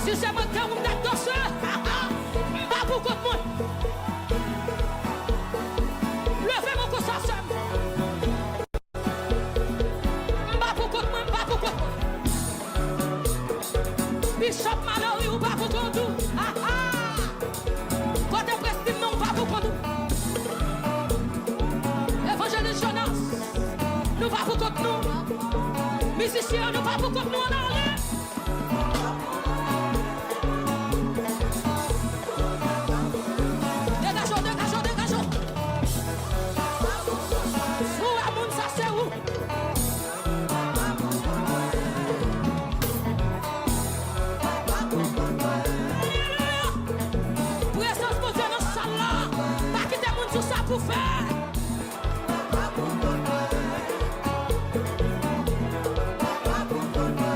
Si c'est matin où m'date danse, pas pour contre moi. Levez mon coup ça seul. Pas pour contre moi, pas pour contre moi. Bishop Mallory ou pas pour contre nous. Côté Prestige non, pas pour contre nous. Évangéliste Jonas, nous pas pour contre nous. Musiciens, nous pas pour contre nous en arrière. Dégageons. Où est mon ça c'est où? Présence de Dieu dans ce salle là. Pas quitter mon sur ça pour faire.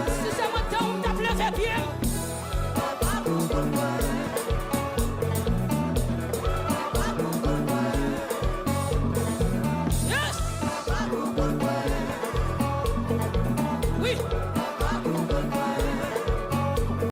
Si c'est mon temps, on tape le bien.